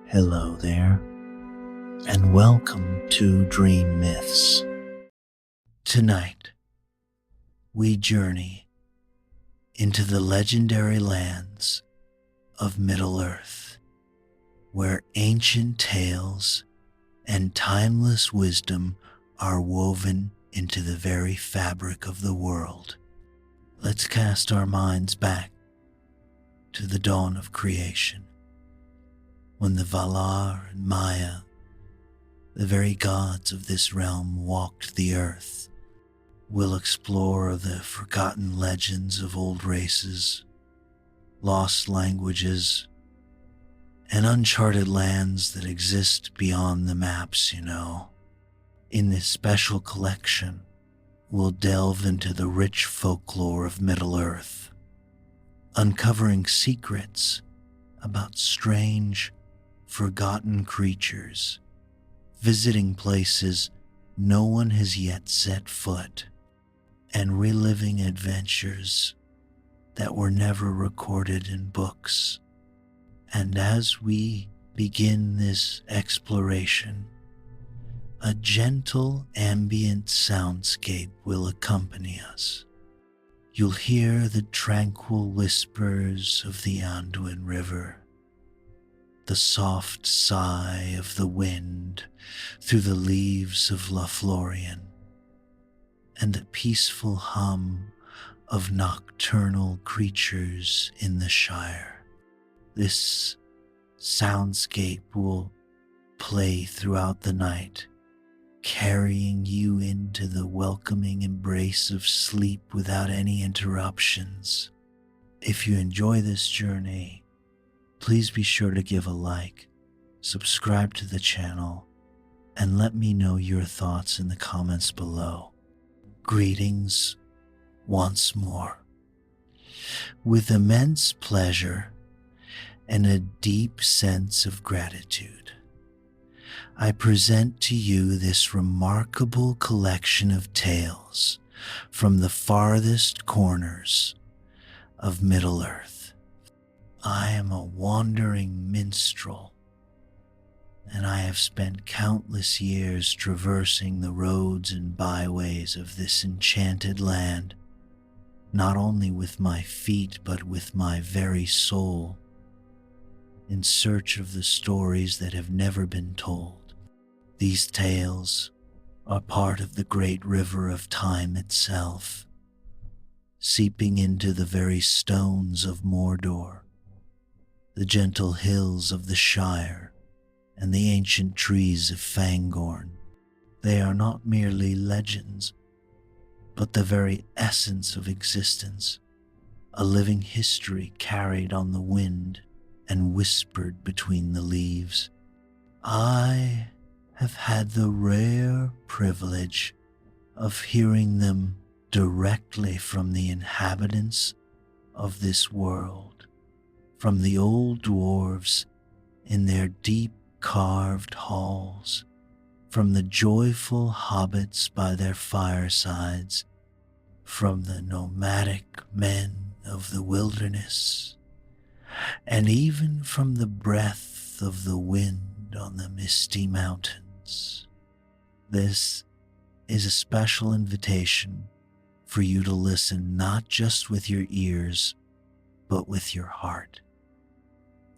Hello there, and welcome to Dream Myths. Tonight, we journey into the legendary lands of Middle-earth, where ancient tales and timeless wisdom are woven into the very fabric of the world. Let's cast our minds back to the dawn of creation, when the Valar and Maya, the very gods of this realm, walked the earth. We'll explore the forgotten legends of old races, lost languages, and uncharted lands that exist beyond the maps, In this special collection, we'll delve into the rich folklore of Middle-earth, uncovering secrets about strange, forgotten creatures, visiting places no one has yet set foot, and reliving adventures that were never recorded in books. And as we begin this exploration, a gentle ambient soundscape will accompany us. You'll hear the tranquil whispers of the Anduin River, the soft sigh of the wind through the leaves of Lothlorien, and the peaceful hum of nocturnal creatures in the Shire. This soundscape will play throughout the night, carrying you into the welcoming embrace of sleep without any interruptions. If you enjoy this journey, please be sure to give a like, subscribe to the channel, and let me know your thoughts in the comments below. Greetings once more. With immense pleasure and a deep sense of gratitude, I present to you this remarkable collection of tales from the farthest corners of Middle-earth. I am a wandering minstrel, and I have spent countless years traversing the roads and byways of this enchanted land, not only with my feet but with my very soul, in search of the stories that have never been told. These tales are part of the great river of time itself, seeping into the very stones of Mordor, the gentle hills of the Shire, and the ancient trees of Fangorn. They are not merely legends, but the very essence of existence, a living history carried on the wind and whispered between the leaves. I have had the rare privilege of hearing them directly from the inhabitants of this world, from the old dwarves in their deep carved halls, from the joyful hobbits by their firesides, from the nomadic men of the wilderness, and even from the breath of the wind on the misty mountains. This is a special invitation for you to listen not just with your ears, but with your heart.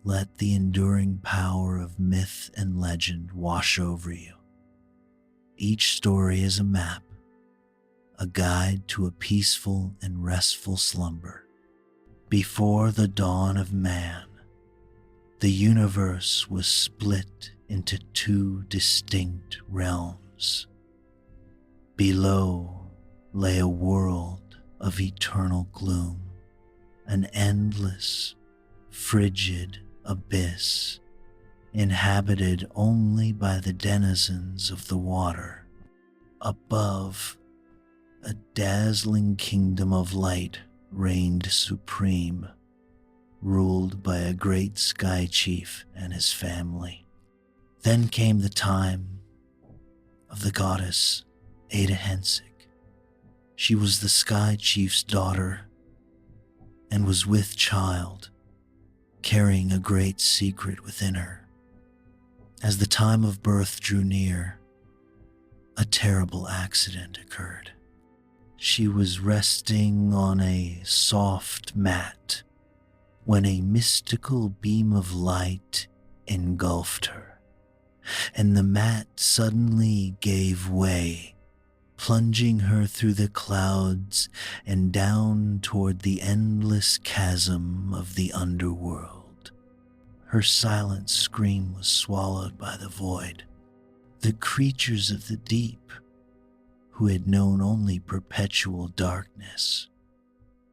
Let the enduring power of myth and legend wash over you. Each story is a map, a guide to a peaceful and restful slumber. Before the dawn of man, the universe was split into two distinct realms. Below lay a world of eternal gloom, an endless, frigid abyss, inhabited only by the denizens of the water. Above, a dazzling kingdom of light reigned supreme, ruled by a great sky chief and his family. Then came the time of the goddess Atahensic. She was the sky chief's daughter and was with child, carrying a great secret within her. As the time of birth drew near, a terrible accident occurred. She was resting on a soft mat when a mystical beam of light engulfed her, and the mat suddenly gave way, plunging her through the clouds and down toward the endless chasm of the underworld. Her silent scream was swallowed by the void. The creatures of the deep, who had known only perpetual darkness,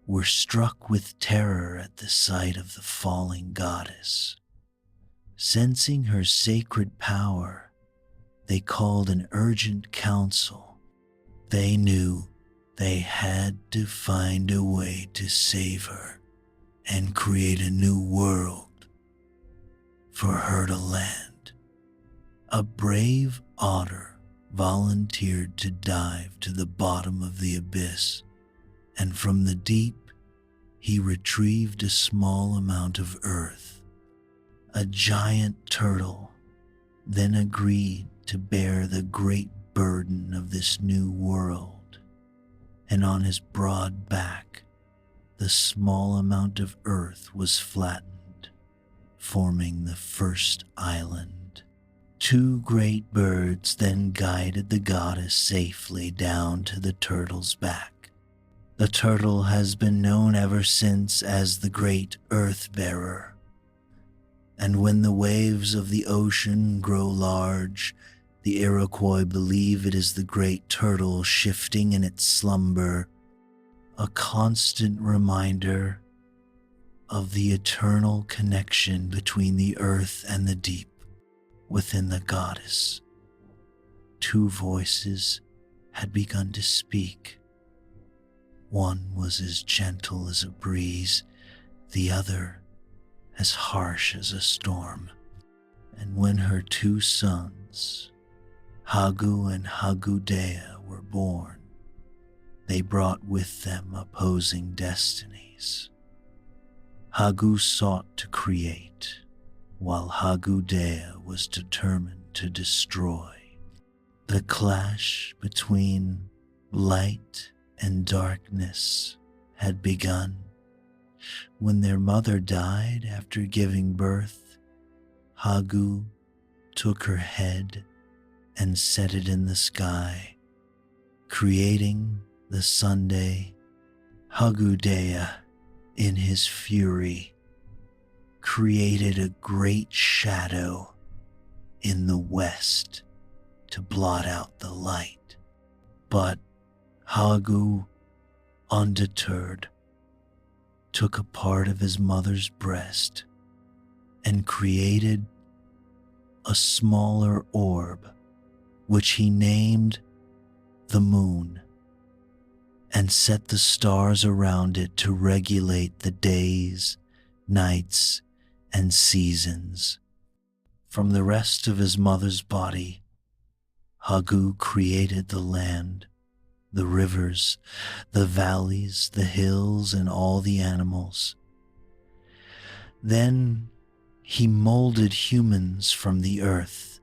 were struck with terror at the sight of the falling goddess. Sensing her sacred power, they called an urgent council. They knew they had to find a way to save her and create a new world for her to land. A brave otter volunteered to dive to the bottom of the abyss, and from the deep he retrieved a small amount of earth. A giant turtle then agreed to bear the great burden of this new world, and on his broad back, the small amount of earth was flattened, forming the first island. Two great birds then guided the goddess safely down to the turtle's back. The turtle has been known ever since as the Great Earth Bearer, and when the waves of the ocean grow large, the Iroquois believe it is the great turtle shifting in its slumber, a constant reminder of the eternal connection between the earth and the deep. Within the goddess, two voices had begun to speak. One was as gentle as a breeze, the other as harsh as a storm. And when her two sons, Hagu and Hagudea, were born, they brought with them opposing destinies. Hagu sought to create, while Hagudea was determined to destroy. The clash between light and darkness had begun. When their mother died after giving birth, Hagu took her head and set it in the sky, creating the Sunday. Hagudea, in his fury, created a great shadow in the west to blot out the light. But Hagu, undeterred, took a part of his mother's breast and created a smaller orb, which he named the moon, and set the stars around it to regulate the days, nights, and seasons. From the rest of his mother's body, Hagu created the land, the rivers, the valleys, the hills, and all the animals. Then he molded humans from the earth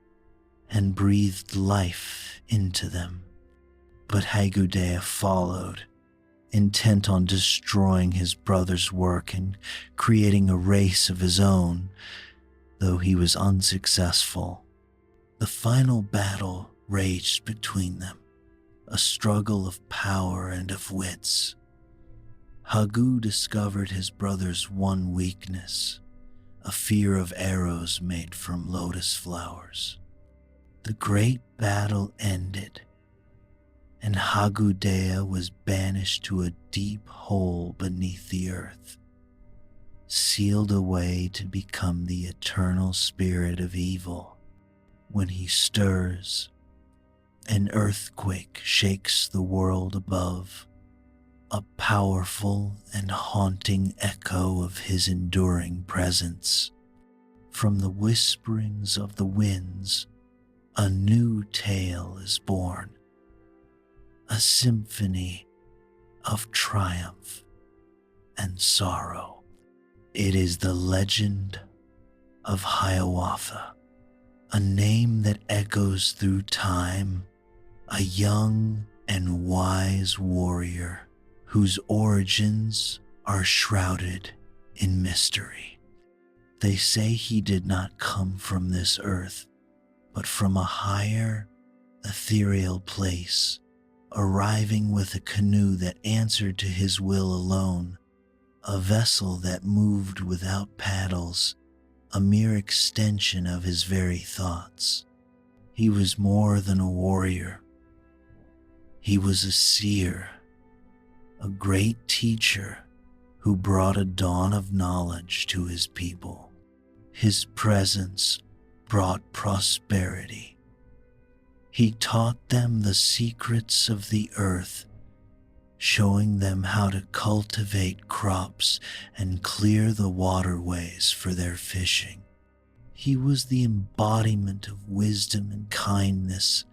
and breathed life into them. But Hagudea followed, intent on destroying his brother's work and creating a race of his own. Though he was unsuccessful, the final battle raged between them, a struggle of power and of wits. Hagu discovered his brother's one weakness, a fear of arrows made from lotus flowers. The great battle ended, and Hagudea was banished to a deep hole beneath the earth, sealed away to become the eternal spirit of evil. When he stirs, an earthquake shakes the world above, a powerful and haunting echo of his enduring presence. From the whisperings of the winds, a new tale is born, a symphony of triumph and sorrow. It is the legend of Hiawatha, a name that echoes through time, a young and wise warrior whose origins are shrouded in mystery. They say he did not come from this earth, but from a higher, ethereal place, arriving with a canoe that answered to his will alone, a vessel that moved without paddles, a mere extension of his very thoughts. He was more than a warrior. He was a seer, a great teacher who brought a dawn of knowledge to his people. His presence brought prosperity. He taught them the secrets of the earth, showing them how to cultivate crops and clear the waterways for their fishing. He was the embodiment of wisdom and kindness,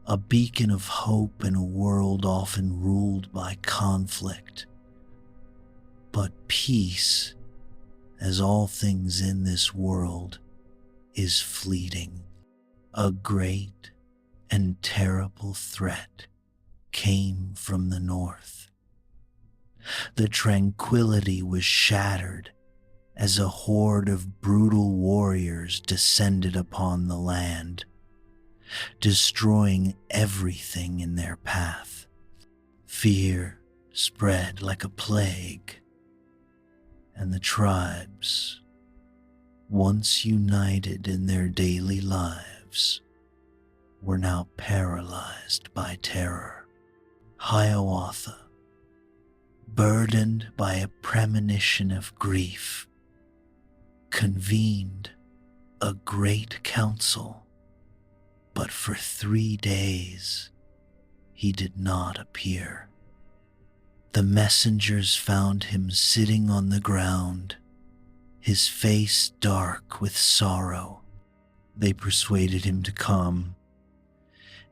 a beacon of hope in a world often ruled by conflict. But peace, as all things in this world, is fleeting. A great and terrible threat came from the north. The tranquility was shattered as a horde of brutal warriors descended upon the land, destroying everything in their path. Fear spread like a plague, and the tribes, once united in their daily lives, were now paralyzed by terror. Hiawatha, burdened by a premonition of grief, convened a great council, but for 3 days he did not appear. The messengers found him sitting on the ground, his face dark with sorrow. They persuaded him to come,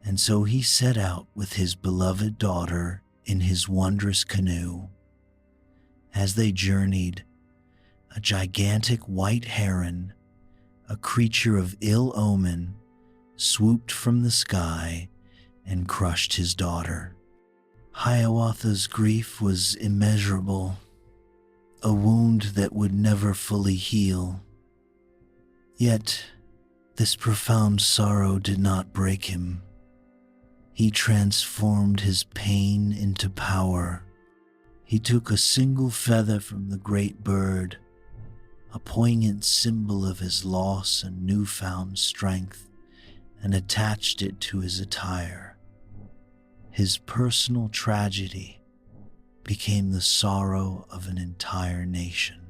and so he set out with his beloved daughter in his wondrous canoe. As they journeyed, a gigantic white heron, a creature of ill omen, swooped from the sky and crushed his daughter. Hiawatha's grief was immeasurable, a wound that would never fully heal. Yet, this profound sorrow did not break him. He transformed his pain into power. He took a single feather from the great bird, a poignant symbol of his loss and newfound strength, and attached it to his attire. His personal tragedy became the sorrow of an entire nation.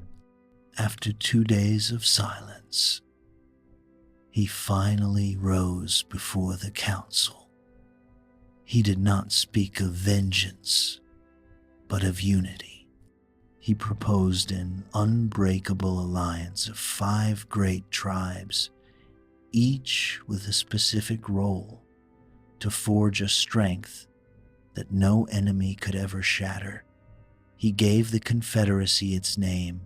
After 2 days of silence, he finally rose before the council. He did not speak of vengeance, but of unity. He proposed an unbreakable alliance of 5 great tribes, each with a specific role, to forge a strength that no enemy could ever shatter. He gave the Confederacy its name,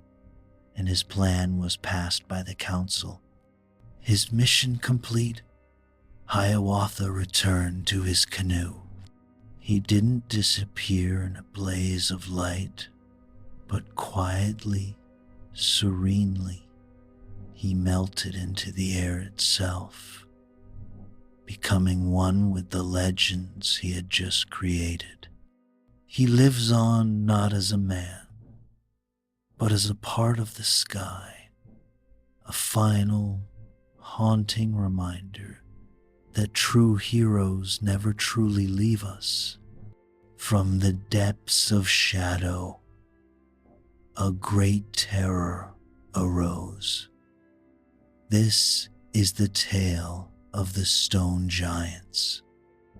and his plan was passed by the council. His mission complete, Hiawatha returned to his canoe. He didn't disappear in a blaze of light, but quietly, serenely, he melted into the air itself, becoming one with the legends he had just created. He lives on not as a man, but as a part of the sky, a final, haunting reminder that true heroes never truly leave us. From the depths of shadow, a great terror arose. This is the tale of the stone giants,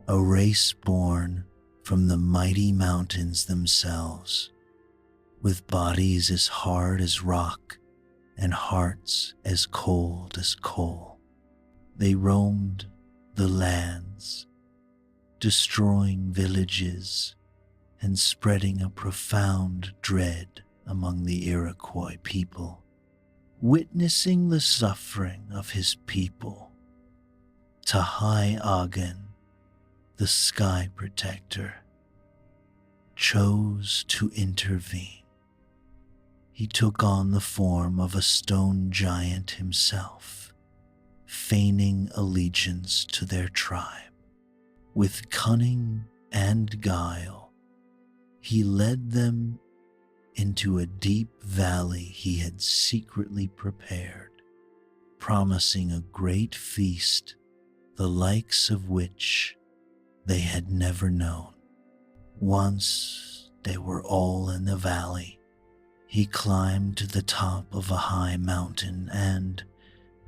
a race born from the mighty mountains themselves, with bodies as hard as rock and hearts as cold as coal. They roamed the lands, destroying villages and spreading a profound dread among the Iroquois people. Witnessing the suffering of his people, Tahiawatha, the Sky Protector, chose to intervene. He took on the form of a stone giant himself, feigning allegiance to their tribe. With cunning and guile, he led them into a deep valley he had secretly prepared, promising a great feast, the likes of which they had never known. Once they were all in the valley, he climbed to the top of a high mountain and,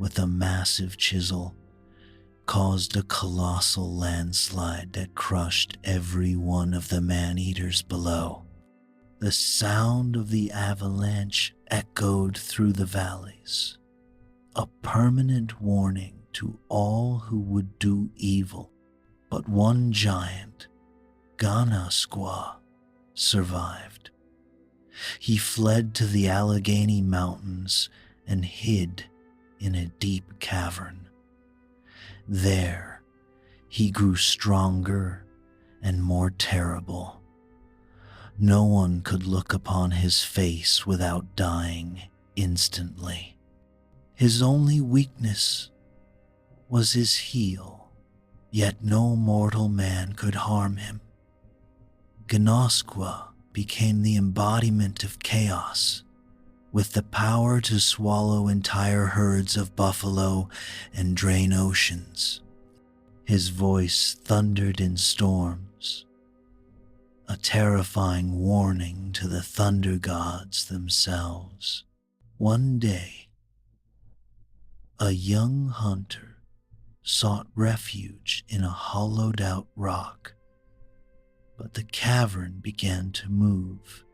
with a massive chisel, caused a colossal landslide that crushed every one of the man-eaters below. The sound of the avalanche echoed through the valleys, a permanent warning to all who would do evil. But one giant, Ganasqua, survived. He fled to the Allegheny Mountains and hid in a deep cavern. There, he grew stronger and more terrible. No one could look upon his face without dying instantly. His only weakness was his heel, yet no mortal man could harm him. Ganasqua became the embodiment of chaos, with the power to swallow entire herds of buffalo and drain oceans. His voice thundered in storms, a terrifying warning to the thunder gods themselves. One day, a young hunter sought refuge in a hollowed-out rock, but the cavern began to move,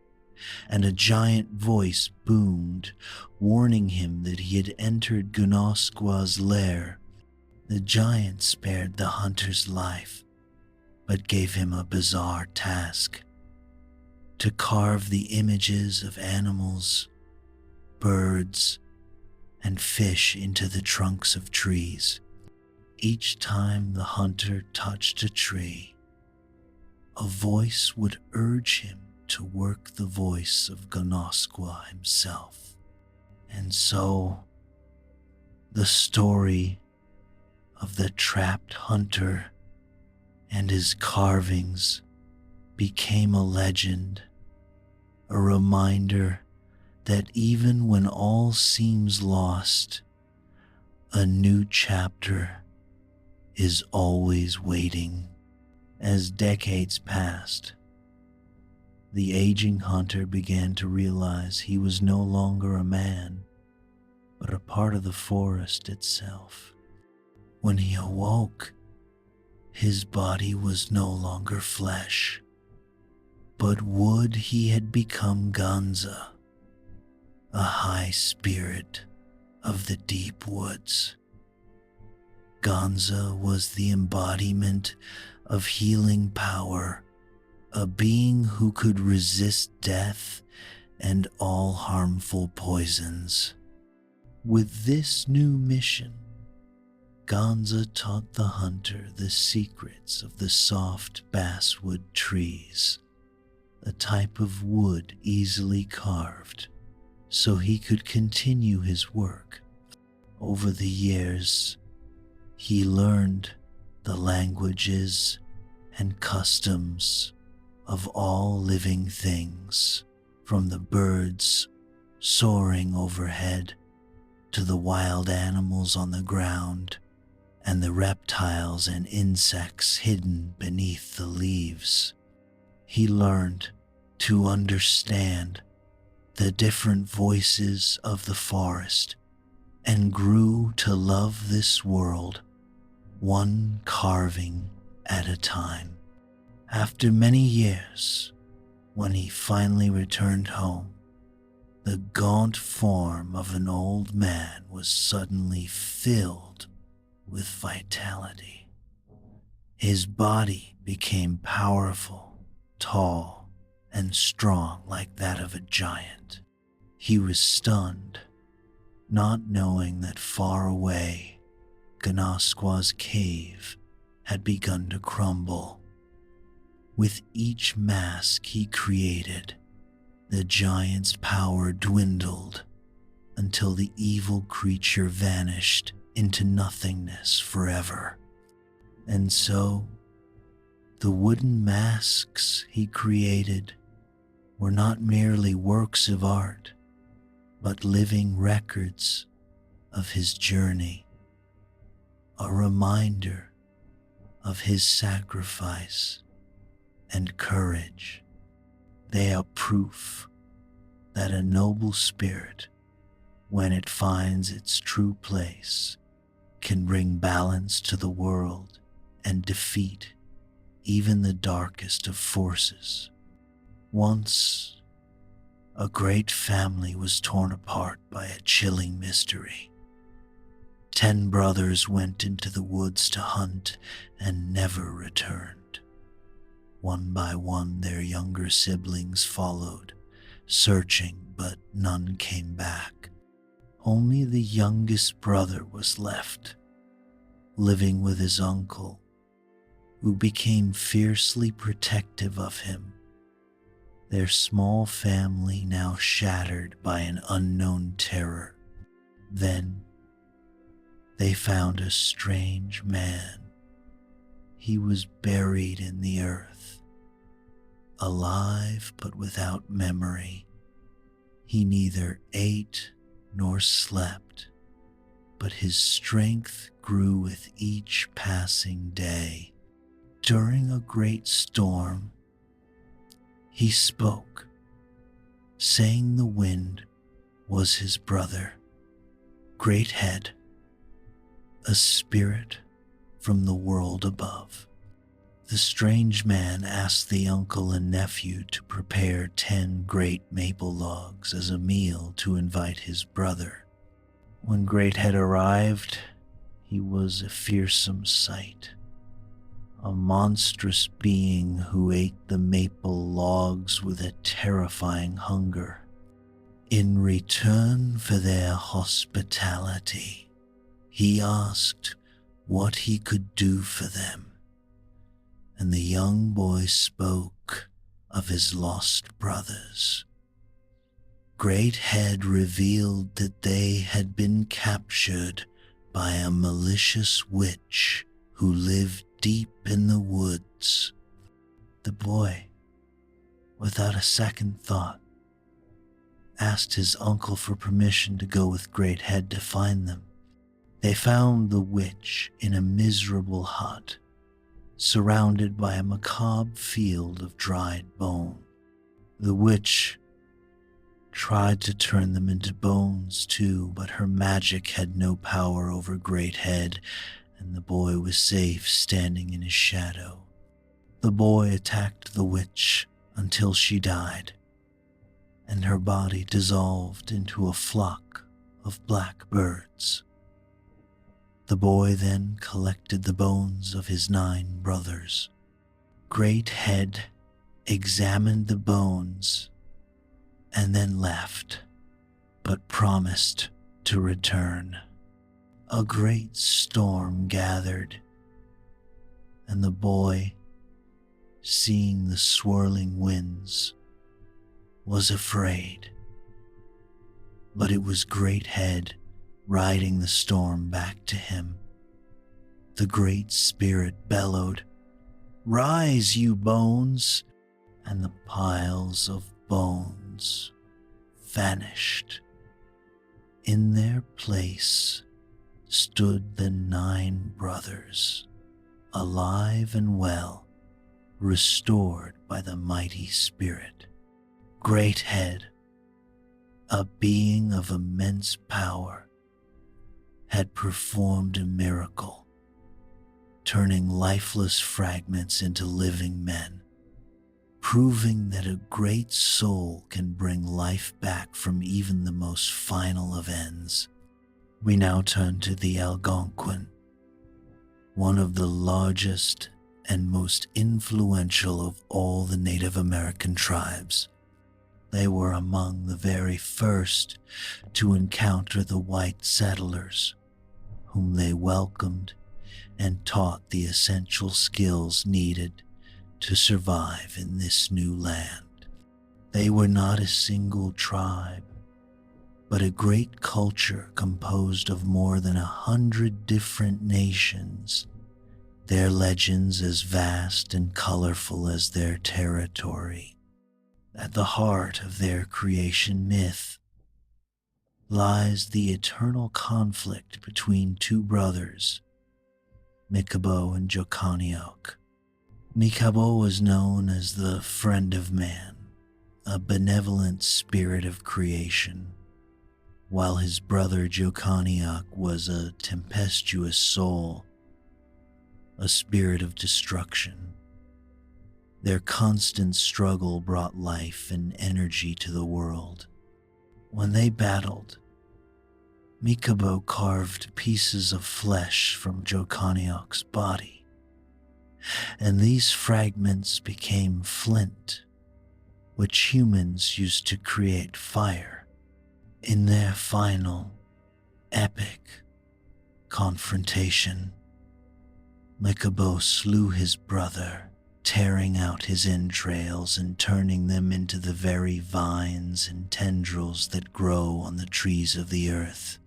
and a giant voice boomed, warning him that he had entered Ganasqua's lair. The giant spared the hunter's life, but gave him a bizarre task: to carve the images of animals, birds, and fish into the trunks of trees. Each time the hunter touched a tree, a voice would urge him to work the voice of Ganasqua himself. And so, the story of the trapped hunter and his carvings became a legend, a reminder that even when all seems lost, a new chapter is always waiting. As decades passed, the aging hunter began to realize he was no longer a man, but a part of the forest itself. When he awoke, his body was no longer flesh, but wood. He had become Ganza, a high spirit of the deep woods. Ganza was the embodiment of healing power, a being who could resist death and all harmful poisons. With this new mission, Ganza taught the hunter the secrets of the soft basswood trees, a type of wood easily carved, so he could continue his work. Over the years, he learned the languages and customs of all living things, from the birds soaring overhead to the wild animals on the ground and the reptiles and insects hidden beneath the leaves. He learned to understand the different voices of the forest and grew to love this world, one carving at a time. After many years, when he finally returned home, the gaunt form of an old man was suddenly filled with vitality. His body became powerful, tall, and strong like that of a giant. He was stunned, not knowing that far away, Kanaskwa's cave had begun to crumble. With each mask he created, the giant's power dwindled until the evil creature vanished into nothingness forever. And so, the wooden masks he created were not merely works of art, but living records of his journey, a reminder of his sacrifice and courage. They are proof that a noble spirit, when it finds its true place, can bring balance to the world and defeat even the darkest of forces. Once, a great family was torn apart by a chilling mystery. 10 brothers went into the woods to hunt and never returned. One by one, their younger siblings followed, searching, but none came back. Only the youngest brother was left, living with his uncle, who became fiercely protective of him. Their small family now shattered by an unknown terror. Then they found a strange man. He was buried in the earth, alive but without memory. He neither ate nor slept, but his strength grew with each passing day. During a great storm, he spoke, saying the wind was his brother, Great Head, a spirit from the world above. The strange man asked the uncle and nephew to prepare 10 great maple logs as a meal to invite his brother. When Great Head arrived, he was a fearsome sight. A monstrous being who ate the maple logs with a terrifying hunger. In return for their hospitality, he asked what he could do for them, and the young boy spoke of his lost brothers. Great Head revealed that they had been captured by a malicious witch who lived deep in the woods. The boy, without a second thought, asked his uncle for permission to go with Great Head to find them. They found the witch in a miserable hut, surrounded by a macabre field of dried bone. The witch tried to turn them into bones too, but her magic had no power over Great Head, and the boy was safe standing in his shadow. The boy attacked the witch until she died, and her body dissolved into a flock of black birds. The boy then collected the bones of his 9 brothers. Great Head examined the bones and then left, but promised to return. A great storm gathered, and the boy, seeing the swirling winds, was afraid. But it was Great Head riding the storm back to him. The Great Spirit bellowed, "Rise, you bones!" and the piles of bones vanished. In their place stood the 9 brothers, alive and well, restored by the mighty spirit. Great Head, a being of immense power, had performed a miracle, turning lifeless fragments into living men, proving that a great soul can bring life back from even the most final of ends. We now turn to the Algonquin, one of the largest and most influential of all the Native American tribes. They were among the very first to encounter the white settlers, whom they welcomed and taught the essential skills needed to survive in this new land. They were not a single tribe, but a great culture composed of more than 100 different nations, their legends as vast and colorful as their territory. At the heart of their creation myth lies the eternal conflict between two brothers, Mikabo and Jokaniok. Mikabo was known as the friend of man, a benevolent spirit of creation, while his brother Jokaniok was a tempestuous soul, a spirit of destruction. Their constant struggle brought life and energy to the world. When they battled, Mikabo carved pieces of flesh from Jokaniok's body, and these fragments became flint, which humans used to create fire. In their final, epic confrontation, Mikabo slew his brother, tearing out his entrails and turning them into the very vines and tendrils that grow on the trees of the earth.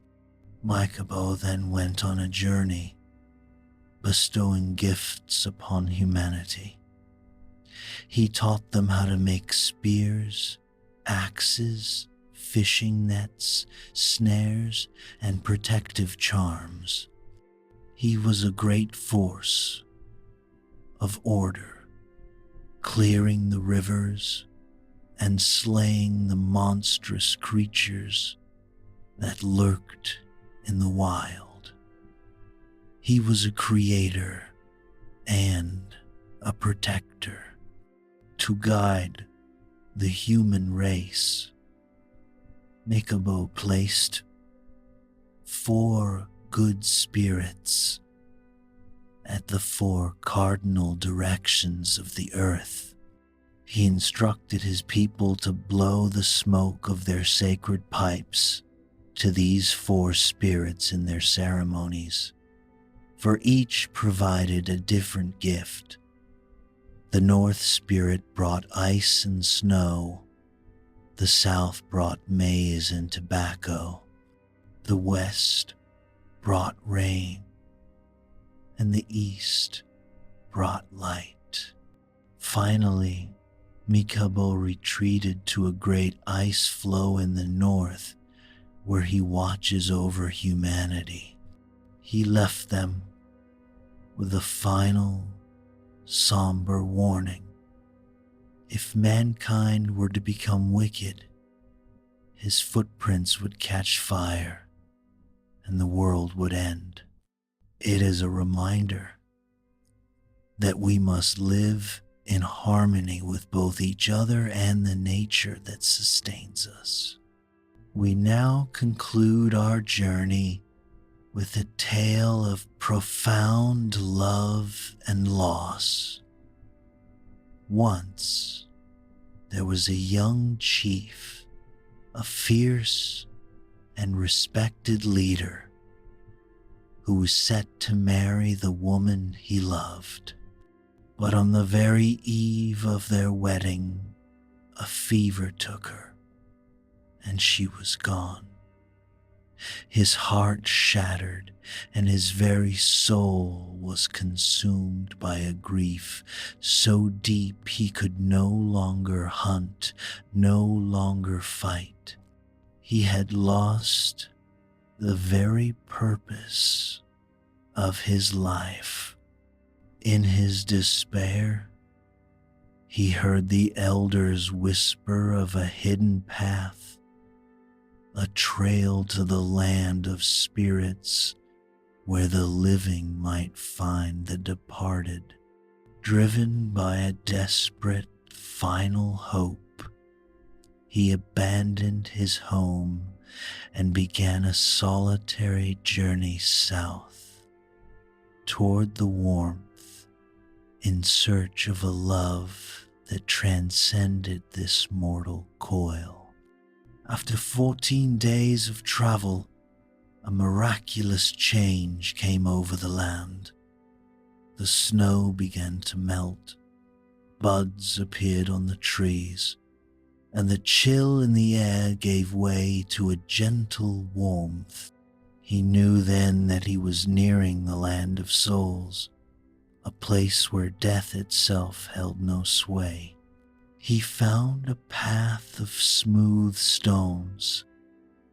Mikabo then went on a journey, bestowing gifts upon humanity. He taught them how to make spears, axes, fishing nets, snares, and protective charms. He was a great force of order, clearing the rivers and slaying the monstrous creatures that lurked in the wild. He was a creator and a protector to guide the human race. Mikabo placed 4 good spirits at the 4 cardinal directions of the earth. He instructed his people to blow the smoke of their sacred pipes to these 4 spirits in their ceremonies, for each provided a different gift. The north spirit brought ice and snow, the south brought maize and tobacco, the west brought rain, and the east brought light. Finally, Mikabo retreated to a great ice floe in the north where he watches over humanity. He left them with a final, somber warning. If mankind were to become wicked, his footprints would catch fire and the world would end. It is a reminder that we must live in harmony with both each other and the nature that sustains us. We now conclude our journey with a tale of profound love and loss. Once, there was a young chief, a fierce and respected leader, who was set to marry the woman he loved. But on the very eve of their wedding, a fever took her, and she was gone. His heart shattered, and his very soul was consumed by a grief so deep he could no longer hunt, no longer fight. He had lost the very purpose of his life. In his despair, he heard the elders whisper of a hidden path, a trail to the land of spirits where the living might find the departed. Driven by a desperate final hope, he abandoned his home and began a solitary journey south toward the warmth in search of a love that transcended this mortal coil. After 14 days of travel, a miraculous change came over the land. The snow began to melt, buds appeared on the trees, and the chill in the air gave way to a gentle warmth. He knew then that he was nearing the land of souls, a place where death itself held no sway. He found a path of smooth stones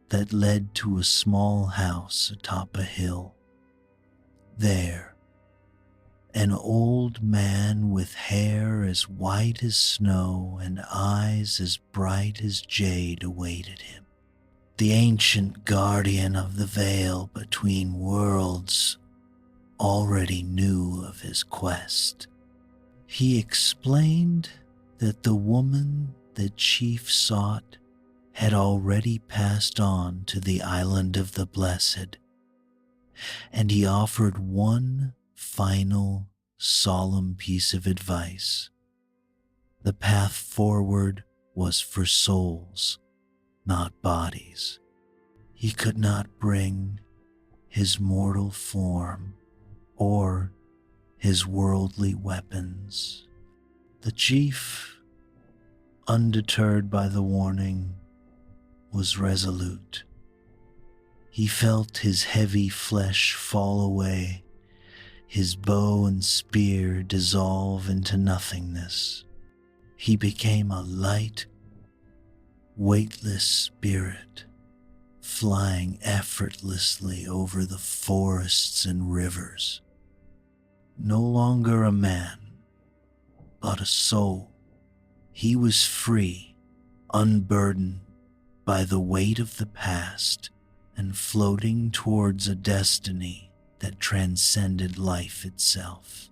that led to a small house atop a hill. There, an old man with hair as white as snow and eyes as bright as jade awaited him. The ancient guardian of the veil between worlds already knew of his quest. He explained that the woman the chief sought had already passed on to the island of the blessed, and he offered one final solemn piece of advice. The path forward was for souls, not bodies. He could not bring his mortal form or his worldly weapons. The chief, undeterred by the warning, was resolute. He felt his heavy flesh fall away, his bow and spear dissolve into nothingness. He became a light, weightless spirit, flying effortlessly over the forests and rivers. No longer a man, but a soul. He was free, unburdened by the weight of the past, and floating towards a destiny that transcended life itself.